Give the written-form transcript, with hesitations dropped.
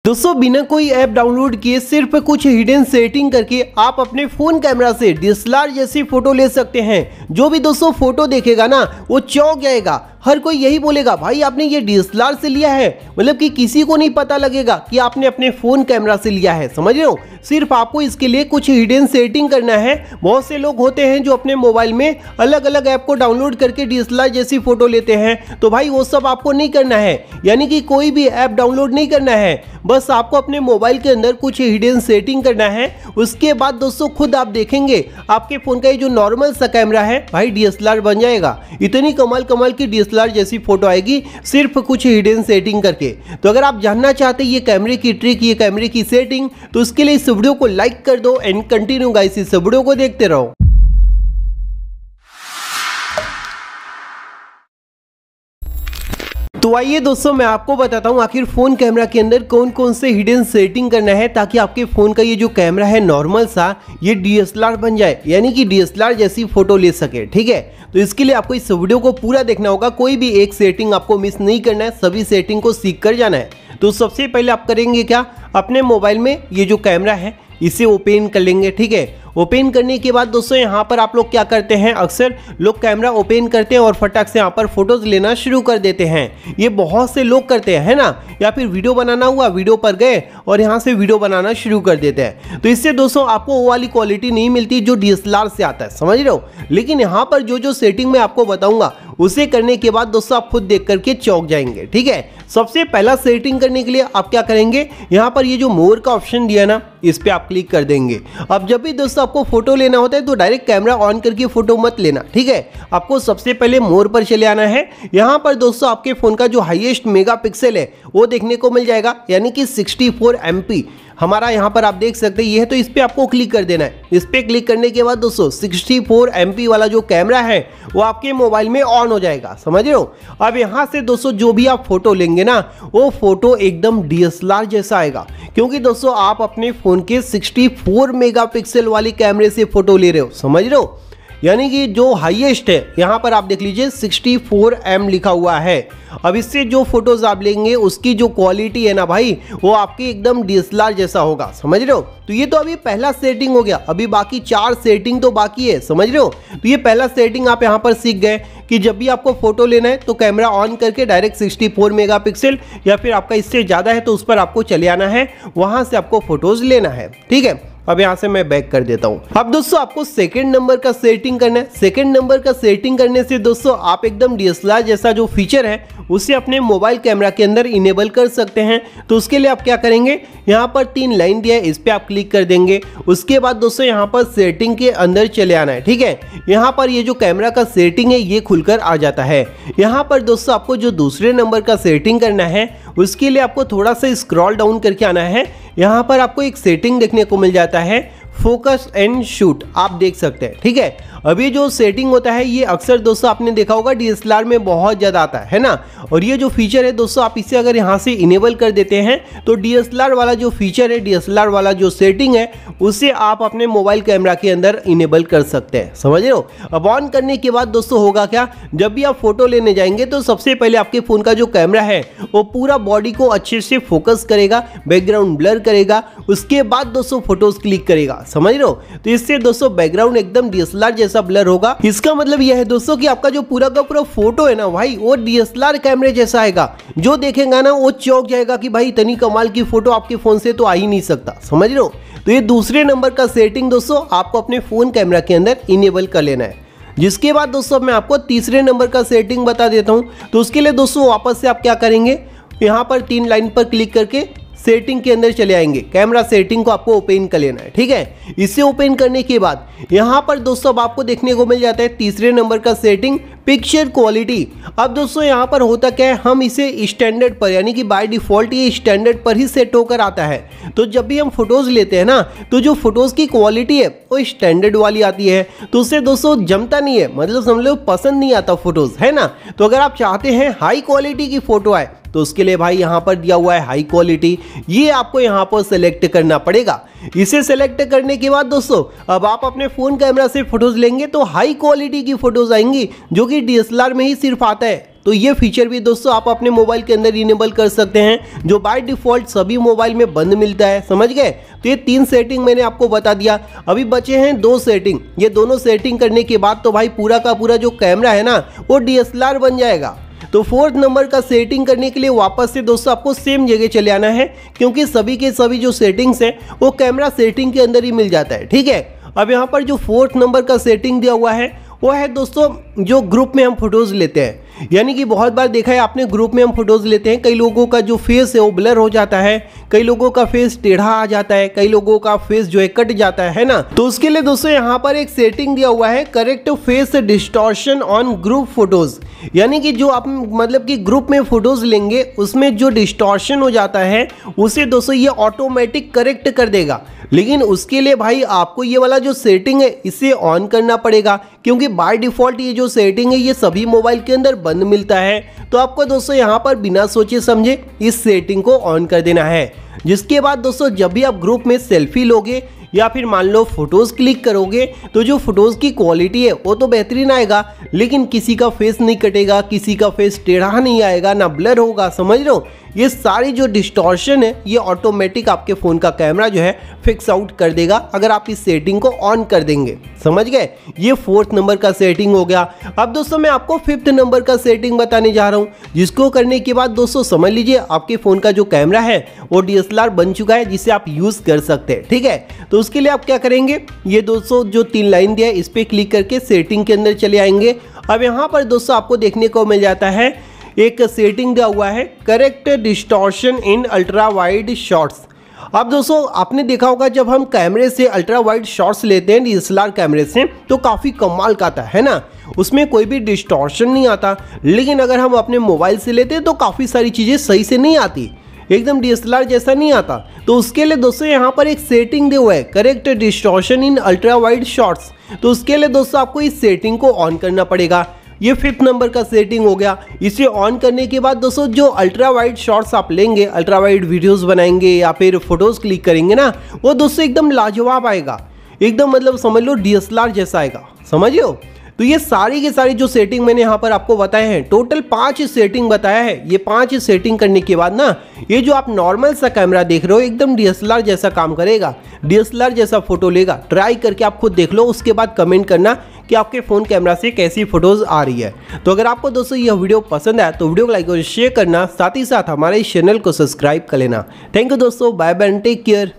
दोस्तों बिना कोई ऐप डाउनलोड किए सिर्फ कुछ हिडन सेटिंग करके आप अपने फोन कैमरा से डीएसएलआर जैसी फोटो ले सकते हैं। जो भी दोस्तों फोटो देखेगा ना वो चौंक जाएगा। हर कोई यही बोलेगा भाई आपने ये डीएसएलआर से लिया है, मतलब कि किसी को नहीं पता लगेगा कि आपने अपने फोन कैमरा से लिया है। समझ रहे हो, सिर्फ आपको इसके लिए कुछ हिडन सेटिंग करना है। बहुत से लोग होते हैं जो अपने मोबाइल में अलग अलग ऐप को डाउनलोड करके डीएसएलआर जैसी फोटो लेते हैं, तो भाई वो सब आपको नहीं करना है। यानी कि कोई भी ऐप डाउनलोड नहीं करना है, बस आपको अपने मोबाइल के अंदर कुछ हिडन सेटिंग करना है। उसके बाद दोस्तों खुद आप देखेंगे आपके फोन का ये जो नॉर्मल सा कैमरा है भाई डीएसएलआर बन जाएगा। इतनी कमाल कमाल की डीएसएलआर जैसी फोटो आएगी सिर्फ कुछ हिडन सेटिंग करके। तो अगर आप जानना चाहते हैं ये कैमरे की ट्रिक, ये कैमरे की सेटिंग, तो उसके लिए इस वीडियो को लाइक कर दो एंड कंटिन्यू गाइस इस वीडियो को देखते रहो। तो आइए दोस्तों मैं आपको बताता हूं आखिर फोन कैमरा के अंदर कौन कौन से हिडन सेटिंग करना है ताकि आपके फोन का ये जो कैमरा है नॉर्मल सा ये डीएसएलआर बन जाए, यानी कि डीएसएलआर जैसी फोटो ले सके। ठीक है, तो इसके लिए आपको इस वीडियो को पूरा देखना होगा, कोई भी एक सेटिंग आपको मिस नहीं करना है, सभी सेटिंग को सीख कर जाना है। तो सबसे पहले आप करेंगे क्या, अपने मोबाइल में ये जो कैमरा है इसे ओपन कर लेंगे। ठीक है, ओपन करने के बाद दोस्तों यहाँ पर आप लोग क्या करते हैं, अक्सर लोग कैमरा ओपन करते हैं और फटाक से यहाँ पर फोटोज लेना शुरू कर देते हैं। ये बहुत से लोग करते हैं, है ना, या फिर वीडियो बनाना हुआ, वीडियो पर गए और यहाँ से वीडियो बनाना शुरू कर देते हैं। तो इससे दोस्तों आपको वो वाली क्वालिटी नहीं मिलती जो डीएसएलआर से आता है, समझ रहे हो। लेकिन यहाँ पर जो जो सेटिंग मैं आपको बताऊंगा उसे करने के बाद दोस्तों आप खुद देख करके चौंक जाएंगे। ठीक है, सबसे पहला सेटिंग करने के लिए आप क्या करेंगे, यहाँ पर ये जो मोर का ऑप्शन दिया ना इस पे आप क्लिक कर देंगे। अब जब भी दोस्तों आपको फोटो लेना होता है तो डायरेक्ट कैमरा ऑन करके फोटो मत लेना। ठीक है, आपको सबसे पहले मोर पर चले आना है। यहाँ पर दोस्तों आपके फोन का जो हाईएस्ट मेगापिक्सल है वो देखने को मिल जाएगा, यानी कि 64 MP हमारा यहाँ पर आप देख सकते हैं ये है। तो इस पे आपको क्लिक कर देना है। इस पे क्लिक करने के बाद दोस्तों 64 MP वाला जो कैमरा है वो आपके मोबाइल में ऑन हो जाएगा, समझ रहे हो। अब यहाँ से दोस्तों जो भी आप फोटो लेंगे ना वो फोटो एकदम डीएसएलआर जैसा आएगा, क्योंकि दोस्तों आप अपने फोन के 64 मेगापिक्सल वाली कैमरे से फोटो ले रहे हो, समझ रहे हो। यानी कि जो हाईएस्ट है यहाँ पर आप देख लीजिए 64M लिखा हुआ है। अब इससे जो फोटोज आप लेंगे उसकी जो क्वालिटी है ना भाई वो आपकी एकदम डीएसएलआर जैसा होगा, समझ रहे हो। तो ये तो अभी पहला सेटिंग हो गया, अभी बाकी 4 सेटिंग तो बाकी है, समझ रहे हो। तो ये पहला सेटिंग आप यहाँ पर सीख गए कि जब भी आपको फोटो लेना है तो कैमरा ऑन करके डायरेक्ट 64 मेगापिक्सल या फिर आपका इससे ज़्यादा है तो उस पर आपको चले आना है, वहाँ से आपको फोटोज लेना है। ठीक है, अब यहाँ से मैं बैक कर देता हूँ। अब दोस्तों आपको सेकंड नंबर का सेटिंग करना है। सेकंड नंबर का सेटिंग करने से दोस्तों आप एकदम डीएसएलआर जैसा जो फीचर है उसे अपने मोबाइल कैमरा के अंदर इनेबल कर सकते हैं। तो उसके लिए आप क्या करेंगे, यहाँ पर 3 लाइन दिया है इस पे आप क्लिक कर देंगे। उसके बाद दोस्तों यहाँ पर सेटिंग के अंदर चले आना है। ठीक है, यहाँ पर ये जो कैमरा का सेटिंग है ये खुलकर आ जाता है। यहाँ पर दोस्तों आपको जो दूसरे नंबर का सेटिंग करना है उसके लिए आपको थोड़ा सा स्क्रॉल डाउन करके आना है। यहाँ पर आपको एक सेटिंग देखने को मिल जाता है फोकस एंड शूट, आप देख सकते हैं। ठीक है, अभी जो सेटिंग होता है ये अक्सर दोस्तों आपने देखा होगा डीएसएलआर में बहुत ज़्यादा आता है ना। और ये जो फीचर है दोस्तों आप इसे अगर यहाँ से इनेबल कर देते हैं तो डीएसएलआर वाला जो फीचर है, डीएसएलआर वाला जो सेटिंग है उसे आप अपने मोबाइल कैमरा के अंदर इनेबल कर सकते हैं, समझ रहे हो। अब ऑन करने के बाद दोस्तों होगा क्या, जब भी आप फोटो लेने जाएंगे तो सबसे पहले आपके फ़ोन का जो कैमरा है वो पूरा बॉडी को अच्छे से फोकस करेगा, बैकग्राउंड ब्लर करेगा, उसके बाद दोस्तों फोटोज क्लिक करेगा, समझ रहे हो। तो इससे दोस्तों बैकग्राउंड एकदम डीएसएलआर जैसा ब्लर होगा। इसका मतलब यह है दोस्तों कि आपका जो पूरा का पूरा फोटो है ना भाई वो डीएसएलआर कैमरे जैसा आएगा। जो देखेगा ना वो चौंक जाएगा कि भाई इतनी कमाल की फोटो आपके फोन से तो आ ही नहीं सकता, समझ रहे हो। तो ये दूसरे नंबर का सेटिंग दोस्तों आपको अपने फोन कैमरा के अंदर इनेबल कर लेना है। जिसके बाद दोस्तों मैं आपको तीसरे नंबर का सेटिंग बता देता हूँ। तो उसके लिए दोस्तों वापस से आप क्या करेंगे, यहाँ पर 3 लाइन पर क्लिक करके सेटिंग के अंदर चले आएंगे। कैमरा सेटिंग को आपको ओपन कर लेना है। ठीक है, इसे ओपन करने के बाद यहाँ पर दोस्तों अब आपको देखने को मिल जाता है तीसरे नंबर का सेटिंग पिक्चर क्वालिटी। अब दोस्तों यहाँ पर होता क्या है, हम इसे स्टैंडर्ड पर यानी कि बाय डिफॉल्ट ये स्टैंडर्ड पर ही सेट होकर आता है। तो जब भी हम फोटोज़ लेते हैं ना तो जो फोटोज़ की क्वालिटी है वो स्टैंडर्ड वाली आती है, तो उससे दोस्तों जमता नहीं है, मतलब समझ लो पसंद नहीं आता फोटोज़, है ना। तो अगर आप चाहते हैं हाई क्वालिटी की फ़ोटो आए तो उसके लिए भाई यहाँ पर दिया हुआ है हाई क्वालिटी, ये आपको यहाँ पर सेलेक्ट करना पड़ेगा। इसे सेलेक्ट करने के बाद दोस्तों अब आप अपने फ़ोन कैमरा से फोटोज़ लेंगे तो हाई क्वालिटी की फ़ोटोज़ आएंगी जो कि डीएसएलआर में ही सिर्फ आता है। तो ये फीचर भी दोस्तों आप अपने मोबाइल के अंदर इनेबल कर सकते हैं, जो बाय डिफ़ॉल्ट सभी मोबाइल में बंद मिलता है। समझ गए? तो ये 3 सेटिंग मैंने आपको बता दिया। अभी बचे हैं 2 सेटिंग। ये दोनों सेटिंग करने के बाद तो भाई पूरा का पूरा जो कैमरा है ना वो DSLR बन जाएगा। तो 4th नंबर का सेटिंग करने के लिए वापस से दोस्तों आपको सेम जगह चले आना है, क्योंकि सभी के सभी जो सेटिंग्स हैं वो कैमरा सेटिंग के अंदर ही मिल जाता है। ठीक है, अब यहाँ पर जो 4th नंबर का सेटिंग दिया हुआ है वो है दोस्तों जो ग्रुप में हम फोटोज़ लेते हैं। यानी कि बहुत बार देखा है आपने, ग्रुप में हम फोटोज़ लेते हैं, कई लोगों का जो फेस है वो ब्लर हो जाता है, कई लोगों का फेस टेढ़ा आ जाता है, कई लोगों का फेस जो है कट जाता है ना। तो उसके लिए दोस्तों यहाँ पर एक सेटिंग दिया हुआ है, correct phase distortion on group photos. यानी कि जो आप मतलब कि ग्रुप में फोटोज़ लेंगे उसमें जो डिस्टॉर्शन हो जाता है उसे दोस्तों ये ऑटोमेटिक करेक्ट कर देगा। लेकिन उसके लिए भाई आपको ये वाला जो सेटिंग है इसे ऑन करना पड़ेगा, क्योंकि बाय डिफ़ॉल्ट ये जो सेटिंग है ये सभी मोबाइल के अंदर बंद मिलता है। तो आपको दोस्तों यहाँ पर बिना सोचे समझे इस सेटिंग को ऑन कर देना है। जिसके बाद दोस्तों जब भी आप ग्रुप में सेल्फी लोगे या फिर मान लो फोटोज़ क्लिक करोगे तो जो फोटोज़ की क्वालिटी है वो तो बेहतरीन आएगा, लेकिन किसी का फेस नहीं कटेगा, किसी का फेस टेढ़ा नहीं आएगा, ना ब्लर होगा। समझ लो, ये सारी जो डिस्टॉर्शन है ये ऑटोमेटिक आपके फ़ोन का कैमरा जो है फिक्स आउट कर देगा अगर आप इस सेटिंग को ऑन कर देंगे। समझ गए? ये 4th नंबर का सेटिंग हो गया। अब दोस्तों मैं आपको 5th नंबर का सेटिंग बताने जा रहा हूँ, जिसको करने के बाद दोस्तों समझ लीजिए आपके फ़ोन का जो कैमरा है वो DSLR बन चुका है, जिसे आप यूज़ कर सकते हैं। ठीक है, तो उसके लिए आप क्या करेंगे, ये दोस्तों जो 3 लाइन दिया है इस पर क्लिक करके सेटिंग के अंदर चले आएंगे। अब यहाँ पर दोस्तों आपको देखने को मिल जाता है एक सेटिंग दिया हुआ है, करेक्ट डिस्टॉर्शन इन अल्ट्रा वाइड शॉट्स। अब दोस्तों आपने देखा होगा जब हम कैमरे से अल्ट्रा वाइड शॉट्स लेते हैं DSLR कैमरे से तो काफ़ी कमाल का आता है ना, उसमें कोई भी डिस्टॉर्शन नहीं आता। लेकिन अगर हम अपने मोबाइल से लेते हैं तो काफ़ी सारी चीज़ें सही से नहीं आती, एकदम DSLR जैसा नहीं आता। तो उसके लिए दोस्तों यहाँ पर एक सेटिंग दिया हुआ है, करेक्ट डिस्टॉर्शन इन अल्ट्रा वाइड शॉट्स। तो उसके लिए दोस्तों आपको इस सेटिंग को ऑन करना पड़ेगा। ये 5th नंबर का सेटिंग हो गया। इसे ऑन करने के बाद दोस्तों जो अल्ट्रा वाइड शॉट्स आप लेंगे, अल्ट्रा वाइड वीडियोस बनाएंगे या फिर फोटोज़ क्लिक करेंगे ना, वो दोस्तों एकदम लाजवाब आएगा, एकदम मतलब समझ लो DSLR जैसा आएगा। समझियो? तो ये सारी की सारी जो सेटिंग मैंने यहाँ पर आपको बताए हैं, टोटल 5 सेटिंग बताया है। ये 5 सेटिंग करने के बाद ना ये जो आप नॉर्मल सा कैमरा देख रहे हो एकदम DSLR जैसा काम करेगा, DSLR जैसा फोटो लेगा। ट्राई करके आप खुद देख लो, उसके बाद कमेंट करना कि आपके फ़ोन कैमरा से कैसी फ़ोटोज़ आ रही है। तो अगर आपको दोस्तों यह वीडियो पसंद आया तो वीडियो को लाइक और शेयर करना, साथ ही साथ हमारे इस चैनल को सब्सक्राइब कर लेना। थैंक यू दोस्तों, बाय बाय, टेक केयर।